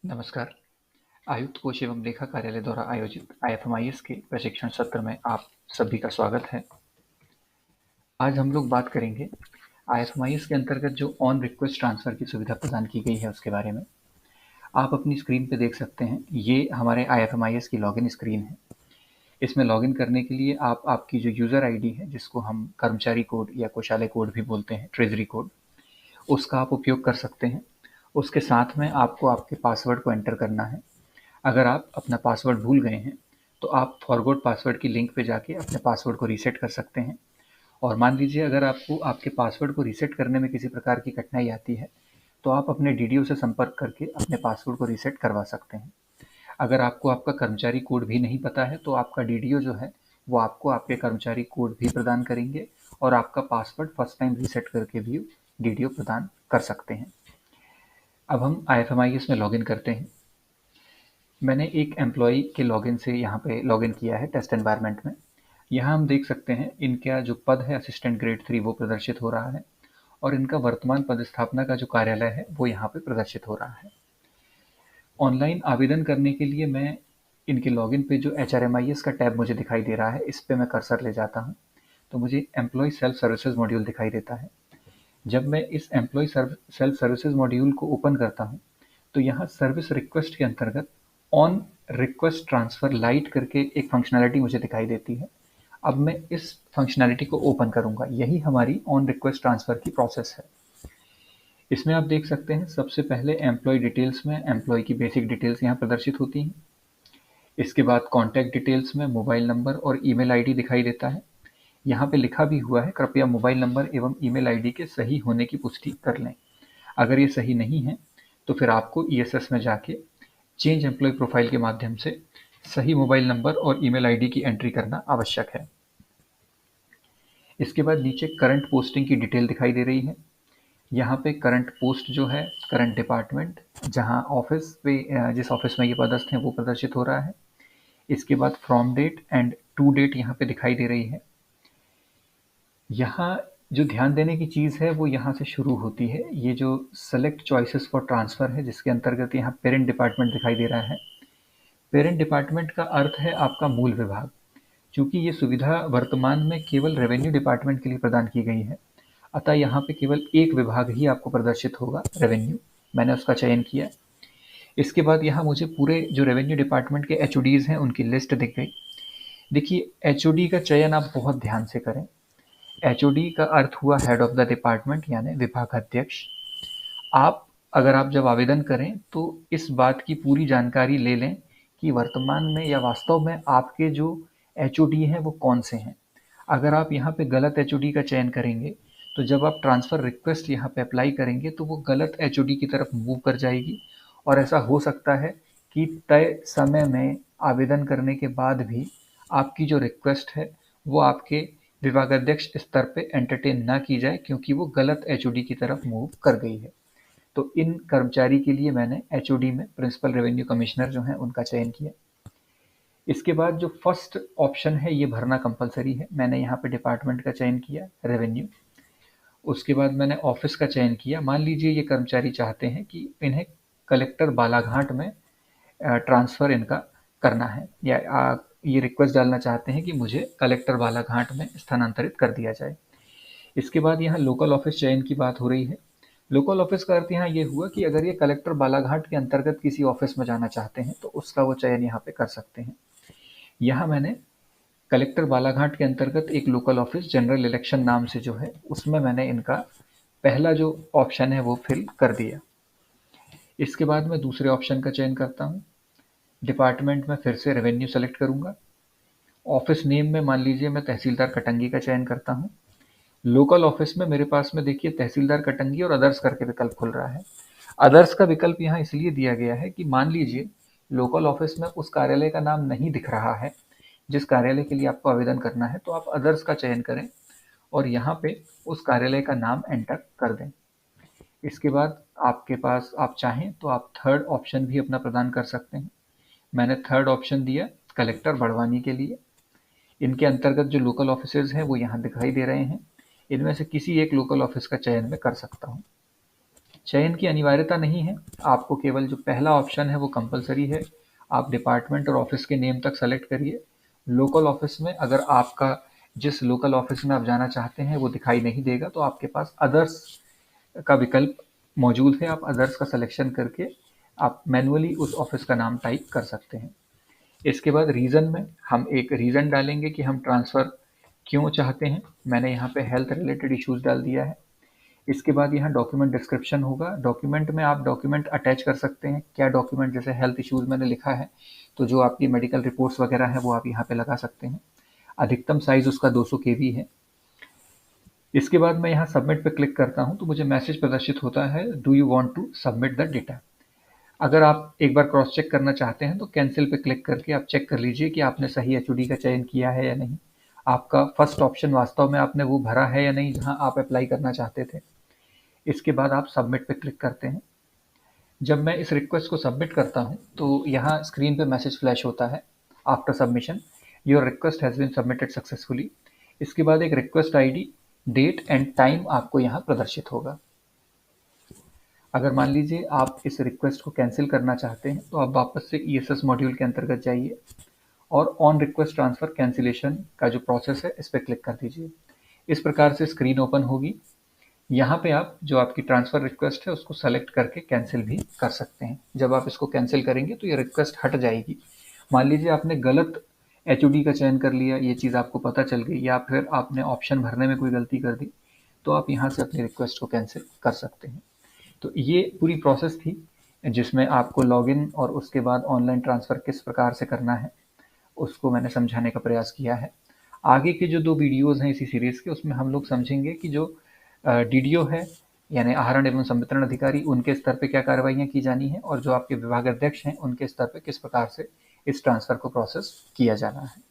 नमस्कार। आयुक्त कोष एवं लेखा कार्यालय द्वारा आयोजित आईएफएमआईएस के प्रशिक्षण सत्र में आप सभी का स्वागत है। आज हम लोग बात करेंगे आईएफएमआईएस के अंतर्गत जो ऑन रिक्वेस्ट ट्रांसफर की सुविधा प्रदान की गई है उसके बारे में। आप अपनी स्क्रीन पे देख सकते हैं, ये हमारे आईएफएमआईएस की लॉगिन स्क्रीन है। इसमें लॉगिन करने के लिए आप आपकी जो यूजर आईडी है, जिसको हम कर्मचारी कोड या कोषालय कोड भी बोलते हैं, ट्रेजरी कोड, उसका आप उपयोग कर सकते हैं। उसके साथ में आपको आपके पासवर्ड को एंटर करना है। अगर आप अपना पासवर्ड भूल गए हैं तो आप फॉरगॉट पासवर्ड की लिंक पे जाके अपने पासवर्ड को रीसेट कर सकते हैं। और मान लीजिए अगर आपको आपके पासवर्ड को रीसेट करने में किसी प्रकार की कठिनाई आती है तो आप अपने डीडीओ से संपर्क करके अपने पासवर्ड को रीसेट करवा सकते हैं। अगर आपको आपका कर्मचारी कोड भी नहीं पता है तो आपका डीडीओ जो है वो आपको आपके कर्मचारी कोड भी प्रदान करेंगे और आपका पासवर्ड फर्स्ट टाइम रीसेट करके भी डीडीओ प्रदान कर सकते हैं। अब हम आईएफएमआईएस में लॉगिन करते हैं। मैंने एक एम्प्लॉय के लॉगिन से यहाँ पे लॉगिन किया है टेस्ट एनवायरनमेंट में। यहाँ हम देख सकते हैं इनका जो पद है असिस्टेंट ग्रेड 3 वो प्रदर्शित हो रहा है और इनका वर्तमान पदस्थापना का जो कार्यालय है वो यहाँ पे प्रदर्शित हो रहा है। ऑनलाइन आवेदन करने के लिए मैं इनके लॉगिन पे जो HRMIS का टैब मुझे दिखाई दे रहा है, इस पे मैं कर्सर ले जाता हूँ तो मुझे एम्प्लॉय सेल्फ सर्विसेज मॉड्यूल दिखाई देता है। जब मैं इस एम्प्लॉय सेल्फ सर्विसेज मॉड्यूल को ओपन करता हूँ तो यहाँ सर्विस रिक्वेस्ट के अंतर्गत ऑन रिक्वेस्ट ट्रांसफर लाइट करके एक फंक्शनैलिटी मुझे दिखाई देती है। अब मैं इस फंक्शनैलिटी को ओपन करूंगा। यही हमारी ऑन रिक्वेस्ट ट्रांसफर की प्रोसेस है। इसमें आप देख सकते हैं सबसे पहले एम्प्लॉय डिटेल्स में एम्प्लॉय की बेसिक डिटेल्स यहाँ प्रदर्शित होती हैं। इसके बाद कॉन्टैक्ट डिटेल्स में मोबाइल नंबर और ईमेल आईडी दिखाई देता है। यहाँ पे लिखा भी हुआ है, कृपया मोबाइल नंबर एवं ईमेल आईडी के सही होने की पुष्टि कर लें। अगर ये सही नहीं है तो फिर आपको ईएसएस में जाके चेंज एम्प्लॉय प्रोफाइल के माध्यम से सही मोबाइल नंबर और ईमेल आईडी की एंट्री करना आवश्यक है। इसके बाद नीचे करंट पोस्टिंग की डिटेल दिखाई दे रही है। यहाँ पे करंट पोस्ट जो है, करंट डिपार्टमेंट, जहाँ ऑफिस पे जिस ऑफिस में ये पदस्थ हैं वो प्रदर्शित हो रहा है। इसके बाद from date and to date यहाँ पे दिखाई दे रही है। यहाँ जो ध्यान देने की चीज़ है वो यहाँ से शुरू होती है। ये जो सेलेक्ट चॉइसेस फॉर ट्रांसफ़र है जिसके अंतर्गत यहाँ पेरेंट डिपार्टमेंट दिखाई दे रहा है। पेरेंट डिपार्टमेंट का अर्थ है आपका मूल विभाग। चूंकि ये सुविधा वर्तमान में केवल रेवेन्यू डिपार्टमेंट के लिए प्रदान की गई है, अतः यहाँ पे केवल एक विभाग ही आपको प्रदर्शित होगा, रेवेन्यू। मैंने उसका चयन किया। इसके बाद यहाँ मुझे पूरे जो रेवेन्यू डिपार्टमेंट के एचओडीज हैं उनकी लिस्ट दिख गई। देखिए, एचओडी का चयन आप बहुत ध्यान से करें। एचओडी का अर्थ हुआ हेड ऑफ द डिपार्टमेंट, यानी विभागाध्यक्ष। आप अगर आप जब आवेदन करें तो इस बात की पूरी जानकारी ले लें कि वर्तमान में या वास्तव में आपके जो एचओडी हैं वो कौन से हैं। अगर आप यहाँ पे गलत एचओडी का चयन करेंगे तो जब आप ट्रांसफ़र रिक्वेस्ट यहाँ पे अप्लाई करेंगे तो वो गलत एचओडी की तरफ मूव कर जाएगी और ऐसा हो सकता है कि तय समय में आवेदन करने के बाद भी आपकी जो रिक्वेस्ट है वो आपके विभागाध्यक्ष स्तर पे एंटरटेन ना की जाए, क्योंकि वो गलत एचओडी की तरफ मूव कर गई है। तो इन कर्मचारी के लिए मैंने एचओडी में प्रिंसिपल रेवेन्यू कमिश्नर जो हैं उनका चयन किया। इसके बाद जो फर्स्ट ऑप्शन है ये भरना कंपलसरी है। मैंने यहाँ पे डिपार्टमेंट का चयन किया, रेवेन्यू। उसके बाद मैंने ऑफिस का चयन किया। मान लीजिए ये कर्मचारी चाहते हैं कि इन्हें कलेक्टर बालाघाट में ट्रांसफ़र इनका करना है, या ये रिक्वेस्ट डालना चाहते हैं कि मुझे कलेक्टर बालाघाट में स्थानांतरित कर दिया जाए। इसके बाद यहाँ लोकल ऑफिस चयन की बात हो रही है। लोकल ऑफिस का अर्थ यहाँ ये हुआ कि अगर ये कलेक्टर बालाघाट के अंतर्गत किसी ऑफिस में जाना चाहते हैं तो उसका वो चयन यहाँ पे कर सकते हैं। यहाँ मैंने कलेक्टर बालाघाट के अंतर्गत एक लोकल ऑफिस जनरल इलेक्शन नाम से जो है उसमें मैंने इनका पहला जो ऑप्शन है वो फिल कर दिया। इसके बाद मैं दूसरे ऑप्शन का चयन करता हूँ। डिपार्टमेंट में फिर से रेवेन्यू सेलेक्ट करूँगा। ऑफिस नेम में मान लीजिए मैं तहसीलदार कटंगी का चयन करता हूँ। लोकल ऑफिस में मेरे पास में देखिए तहसीलदार कटंगी और अदर्स करके विकल्प खुल रहा है। अदर्स का विकल्प यहाँ इसलिए दिया गया है कि मान लीजिए लोकल ऑफिस में उस कार्यालय का नाम नहीं दिख रहा है जिस कार्यालय के लिए आपको आवेदन करना है, तो आप अदर्स का चयन करें और यहाँ पे उस कार्यालय का नाम एंटर कर दें। इसके बाद आपके पास आप चाहें तो आप थर्ड ऑप्शन भी अपना प्रदान कर सकते हैं। मैंने थर्ड ऑप्शन दिया कलेक्टर बड़वानी के लिए। इनके अंतर्गत जो लोकल ऑफिसेज हैं वो यहाँ दिखाई दे रहे हैं। इनमें से किसी एक लोकल ऑफिस का चयन मैं कर सकता हूँ। चयन की अनिवार्यता नहीं है, आपको केवल जो पहला ऑप्शन है वो कंपलसरी है। आप डिपार्टमेंट और ऑफिस के नेम तक सेलेक्ट करिए। लोकल ऑफिस में अगर आपका जिस लोकल ऑफिस में आप जाना चाहते हैं वो दिखाई नहीं देगा तो आपके पास अदर्स का विकल्प मौजूद है। आप अदर्स का सिलेक्शन करके आप मैनुअली उस ऑफिस का नाम टाइप कर सकते हैं। इसके बाद रीज़न में हम एक रीज़न डालेंगे कि हम ट्रांसफ़र क्यों चाहते हैं। मैंने यहाँ पे हेल्थ रिलेटेड इश्यूज डाल दिया है। इसके बाद यहाँ डॉक्यूमेंट डिस्क्रिप्शन होगा। डॉक्यूमेंट में आप डॉक्यूमेंट अटैच कर सकते हैं। क्या डॉक्यूमेंट, जैसे हेल्थ इश्यूज मैंने लिखा है तो जो आपकी मेडिकल रिपोर्ट्स वगैरह है वो आप यहाँ पे लगा सकते हैं। अधिकतम साइज उसका 200 KB है। इसके बाद मैं यहाँ सबमिट पे क्लिक करता हूँ तो मुझे मैसेज प्रदर्शित होता है, do you want to submit the data. अगर आप एक बार क्रॉस चेक करना चाहते हैं तो कैंसिल पे क्लिक करके आप चेक कर लीजिए कि आपने सही एचओडी का चयन किया है या नहीं। आपका फर्स्ट ऑप्शन वास्तव में आपने वो भरा है या नहीं जहां आप अप्लाई करना चाहते थे। इसके बाद आप सबमिट पे क्लिक करते हैं। जब मैं इस रिक्वेस्ट को सबमिट करता हूं तो यहाँ स्क्रीन पे मैसेज फ्लैश होता है, after submission your request has been submitted successfully. इसके बाद एक request ID, date and time आपको यहाँ प्रदर्शित होगा। अगर मान लीजिए आप इस रिक्वेस्ट को कैंसिल करना चाहते हैं तो आप वापस से ईएसएस मॉड्यूल के अंतर्गत जाइए और ऑन रिक्वेस्ट ट्रांसफर कैंसिलेशन का जो प्रोसेस है इस पर क्लिक कर दीजिए। इस प्रकार से स्क्रीन ओपन होगी। यहाँ पे आप जो आपकी ट्रांसफर रिक्वेस्ट है उसको सेलेक्ट करके कैंसिल भी कर सकते हैं। जब आप इसको कैंसिल करेंगे तो ये रिक्वेस्ट हट जाएगी। मान लीजिए आपने गलत एचओडी का चयन कर लिया, ये चीज़ आपको पता चल गई, या फिर आपने ऑप्शन भरने में कोई गलती कर दी तो आप यहाँ से अपनी रिक्वेस्ट को कैंसिल कर सकते हैं। तो ये पूरी प्रोसेस थी जिसमें आपको लॉगिन और उसके बाद ऑनलाइन ट्रांसफ़र किस प्रकार से करना है उसको मैंने समझाने का प्रयास किया है। आगे के जो 2 वीडियोज़ हैं इसी सीरीज़ के, उसमें हम लोग समझेंगे कि जो डीडीओ है यानी आहरण एवं संवितरण अधिकारी, उनके स्तर पे क्या कार्रवाइयाँ की जानी है और जो आपके विभाग अध्यक्ष हैं उनके स्तर पे किस प्रकार से इस ट्रांसफ़र को प्रोसेस किया जाना है।